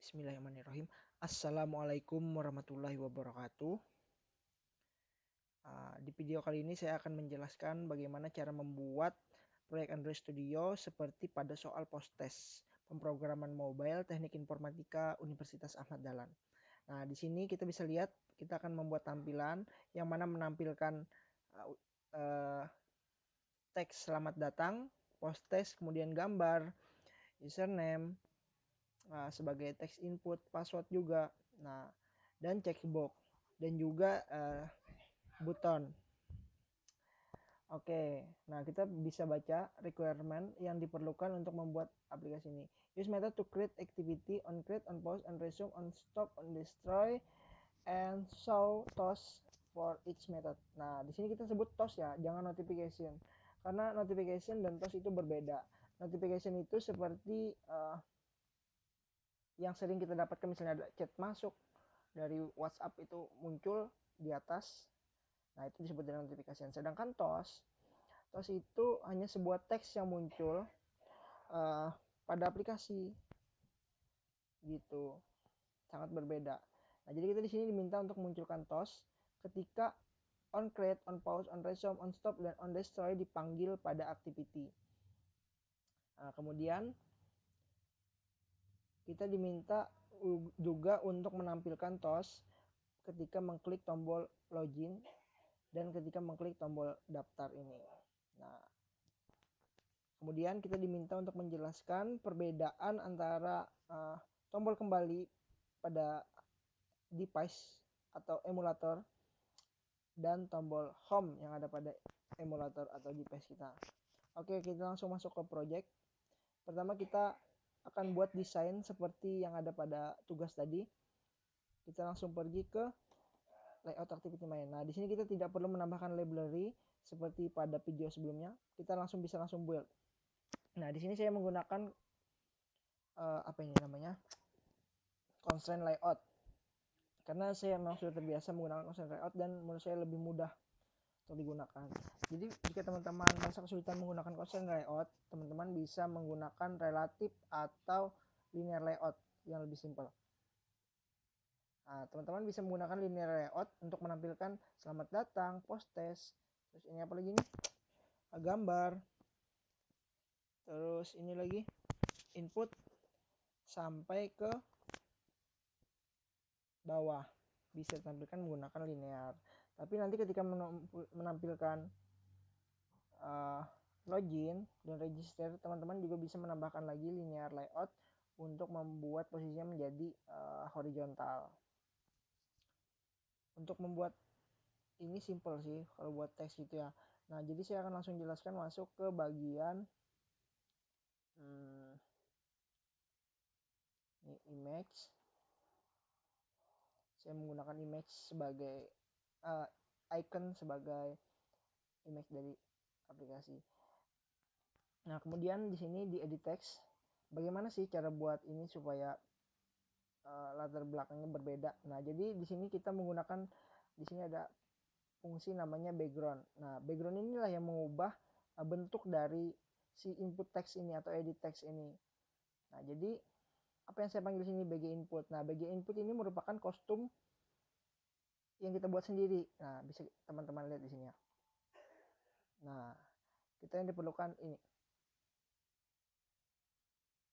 Bismillahirrahmanirrahim. Assalamualaikum warahmatullahi wabarakatuh. Di video kali ini saya akan menjelaskan bagaimana cara membuat proyek Android Studio seperti pada soal post-test pemrograman mobile Teknik Informatika Universitas Ahmad Dahlan. Nah, di sini kita bisa lihat kita akan membuat tampilan yang mana menampilkan teks selamat datang, post-test, kemudian gambar, username, sebagai teks input, password juga, nah dan checkbox dan juga button. Oke, nah kita bisa baca requirement yang diperlukan untuk membuat aplikasi ini. Use method to create activity on create, on pause, on resume, on stop, on destroy, and show toast for each method. Nah, di sini kita sebut toast ya, jangan notification. Karena notification dan toast itu berbeda. Notification itu seperti yang sering kita dapatkan, misalnya ada chat masuk dari WhatsApp itu muncul di atas. Nah, itu disebut dengan notification. Sedangkan toast itu hanya sebuah teks yang muncul pada aplikasi. Gitu. Sangat berbeda. Nah, jadi kita di sini diminta untuk munculkan toast ketika on create, on pause, on resume, on stop, dan on destroy dipanggil pada activity. Nah, kemudian kita diminta juga untuk menampilkan toast ketika mengklik tombol login dan ketika mengklik tombol daftar ini. Nah, kemudian kita diminta untuk menjelaskan perbedaan antara tombol kembali pada device atau emulator dan tombol home yang ada pada emulator atau device kita. Oke, kita langsung masuk ke project. Pertama kita akan buat desain seperti yang ada pada tugas tadi. Kita langsung pergi ke layout activity main. Nah, di sini kita tidak perlu menambahkan library seperti pada video sebelumnya. Kita bisa langsung build. Nah, di sini saya menggunakan apa ini namanya? Constraint layout. Karena saya memang sudah terbiasa menggunakan constraint layout dan menurut saya lebih mudah untuk digunakan. Jadi jika teman-teman merasa kesulitan menggunakan constraint layout, teman-teman bisa menggunakan relative atau linear layout yang lebih simpel. Nah, teman-teman bisa menggunakan linear layout untuk menampilkan selamat datang, post test, terus ini apa lagi nih? Gambar. Terus ini lagi input sampai ke bawah. Bisa ditampilkan menggunakan linear. Tapi nanti ketika menampilkan login dan register, teman-teman juga bisa menambahkan lagi linear layout untuk membuat posisinya menjadi horizontal. Untuk membuat ini simple sih kalau buat teks gitu ya. Nah, jadi saya akan langsung jelaskan masuk ke bagian ini image. Saya menggunakan image sebagai icon sebagai image dari aplikasi. Nah, kemudian di sini di edit text, bagaimana sih cara buat ini supaya latar belakangnya berbeda. Nah, jadi di sini kita menggunakan, di sini ada fungsi namanya background. Nah, background inilah yang mengubah bentuk dari si input text ini atau edit text ini. Nah, jadi apa yang saya panggil sini BG input. Nah, BG input ini merupakan kostum yang kita buat sendiri. Nah, bisa teman-teman lihat di sini ya. Nah, kita yang diperlukan ini.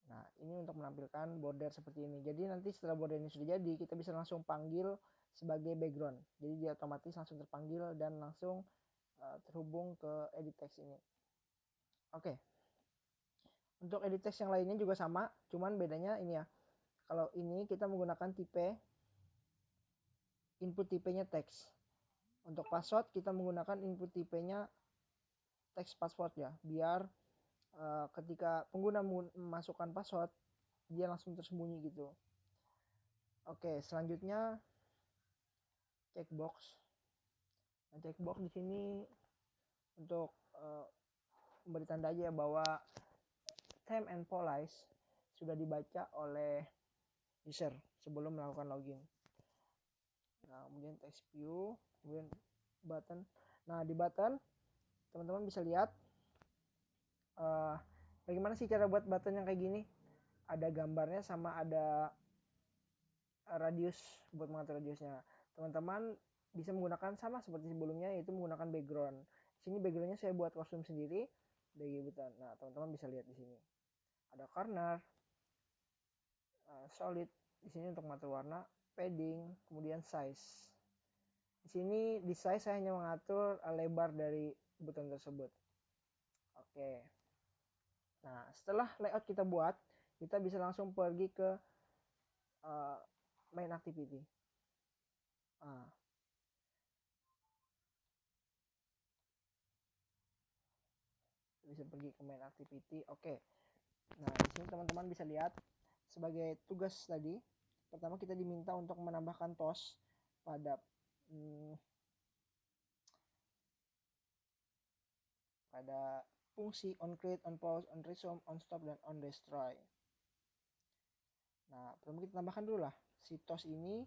Nah, ini untuk menampilkan border seperti ini. Jadi nanti setelah border ini sudah jadi, kita bisa langsung panggil sebagai background. Jadi dia otomatis langsung terpanggil dan langsung terhubung ke edit text ini. Oke. Untuk edit text yang lainnya juga sama, cuman bedanya ini ya. Kalau ini kita menggunakan tipe input tipenya teks. Untuk password kita menggunakan input tipenya teks password ya, biar ketika pengguna memasukkan password dia langsung tersembunyi gitu. Oke, selanjutnya checkbox. Nah, checkbox di sini untuk memberi tanda aja bahwa time and police sudah dibaca oleh user sebelum melakukan login. Nah, kemudian text view, kemudian button. Nah, di button teman-teman bisa lihat bagaimana sih cara buat button yang kayak gini. Ada gambarnya sama ada radius buat mengatur radiusnya. Teman-teman bisa menggunakan sama seperti sebelumnya, yaitu menggunakan background. Di sini backgroundnya saya buat kostum sendiri, bagi button. Nah, teman-teman bisa lihat di sini. Ada corner, solid di sini untuk mengatur warna, padding, kemudian size. Di sini di size saya hanya mengatur lebar dari button tersebut. Oke. Nah, setelah layout kita buat, kita bisa langsung pergi ke main activity. Bisa pergi ke main activity. Oke. Nah, di sini teman-teman bisa lihat sebagai tugas tadi, pertama kita diminta untuk menambahkan toss pada fungsi on create, on pause, on resume, on stop, dan on destroy. Nah, pertama kita tambahkan dulu lah si toss ini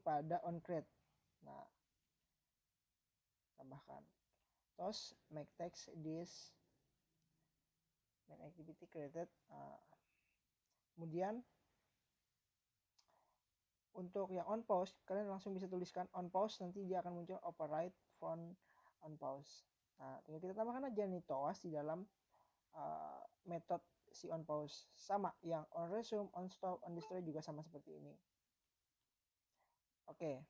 pada on create. Nah, tambahkan toss make text this main activity created. Kemudian untuk yang on pause, kalian langsung bisa tuliskan on pause, nanti dia akan muncul override font on pause. Nah, tinggal kita tambahkan aja nih toas di dalam metode si on pause. Sama, yang on resume, on stop, on destroy juga sama seperti ini. Oke.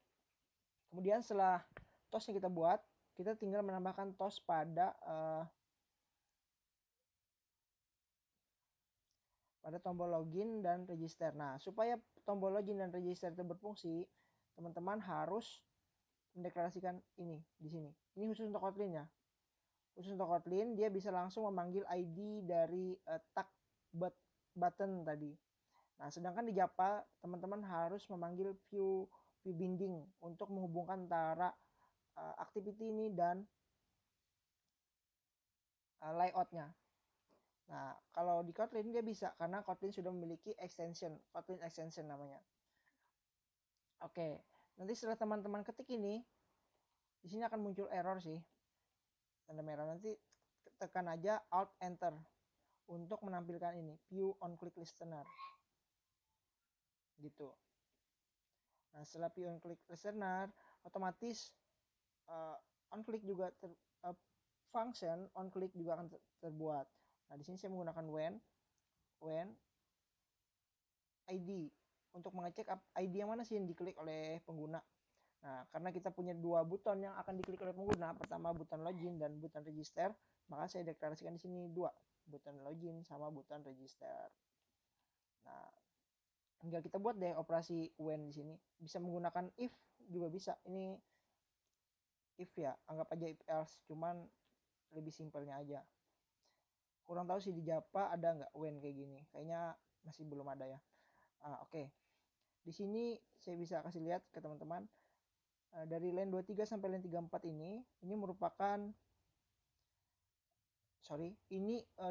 Kemudian setelah toss yang kita buat, kita tinggal menambahkan toss pada tombol login dan register. Nah, supaya tombol login dan register itu berfungsi, teman-teman harus mendeklarasikan ini di sini. Ini khusus untuk Kotlin ya. Khusus untuk Kotlin, dia bisa langsung memanggil ID dari tag button tadi. Nah, sedangkan di Java, teman-teman harus memanggil view binding untuk menghubungkan antara activity ini dan layoutnya. Nah, kalau di Kotlin dia bisa karena Kotlin sudah memiliki extension, Kotlin extension namanya. Oke, nanti setelah teman-teman ketik ini, di sini akan muncul error sih, tanda merah. Nanti tekan aja Alt Enter untuk menampilkan ini view on click listener, gitu. Nah, setelah view on click listener, otomatis on click juga function on click juga akan terbuat. Nah, di sini saya menggunakan when ID untuk mengecek ID yang mana sih yang diklik oleh pengguna. Nah, karena kita punya dua button yang akan diklik oleh pengguna, pertama button login dan button register, maka saya deklarasikan di sini dua, button login sama button register. Nah, tinggal kita buat deh operasi when di sini. Bisa menggunakan if juga bisa. Ini if ya, anggap aja if else, cuman lebih simpelnya aja. Kurang tahu sih di Java ada nggak when kayak gini. Kayaknya masih belum ada ya. Oke. Di sini saya bisa kasih lihat ke teman-teman dari line 23 sampai line 34 ini merupakan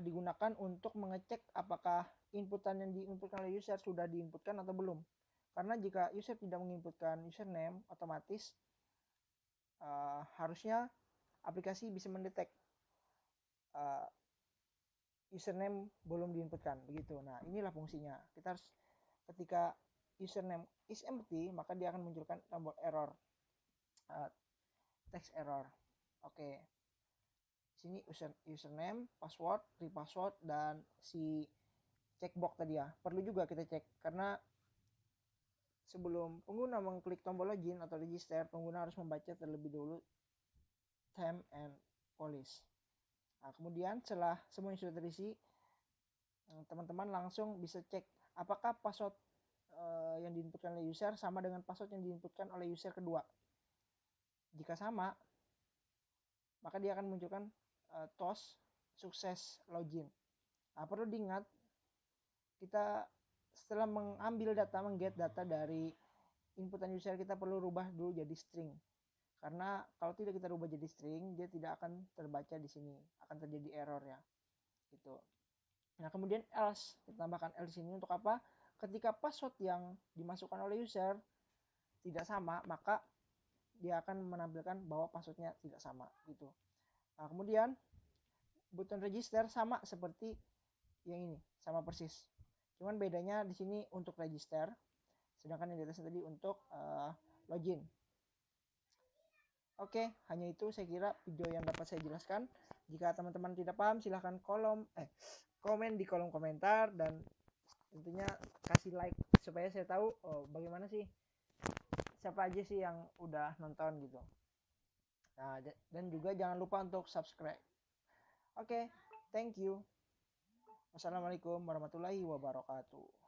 digunakan untuk mengecek apakah inputan yang diinputkan oleh user sudah diinputkan atau belum. Karena jika user tidak menginputkan username, otomatis harusnya aplikasi bisa mendetek username belum diinputkan begitu. Nah, inilah fungsinya. Kita harus ketika username is empty, maka dia akan munculkan tombol error, text error. Oke. Di sini username, password, repassword, dan si checkbox tadi ya. Perlu juga kita cek karena sebelum pengguna mengklik tombol login atau register, pengguna harus membaca terlebih dahulu temp and polish. Nah, kemudian setelah semuanya sudah terisi, teman-teman langsung bisa cek apakah password yang diinputkan oleh user sama dengan password yang diinputkan oleh user kedua. Jika sama, maka dia akan munculkan toss sukses login. Nah, perlu diingat, kita setelah mengambil data, mengget data dari inputan user, kita perlu rubah dulu jadi string. Karena kalau tidak kita rubah jadi string, dia tidak akan terbaca di sini, akan terjadi error ya. Gitu. Nah, kemudian else, kita tambahkan else ini untuk apa? Ketika password yang dimasukkan oleh user tidak sama, maka dia akan menampilkan bahwa passwordnya tidak sama gitu. Nah, kemudian button register sama seperti yang ini, sama persis. Cuman bedanya di sini untuk register, sedangkan yang di atas tadi untuk login. Oke, hanya itu saya kira video yang dapat saya jelaskan. Jika teman-teman tidak paham, silahkan komen di kolom komentar, dan tentunya kasih like supaya saya tahu bagaimana sih, siapa aja sih yang udah nonton gitu. Nah, dan juga jangan lupa untuk subscribe. Oke, thank you. Wassalamualaikum warahmatullahi wabarakatuh.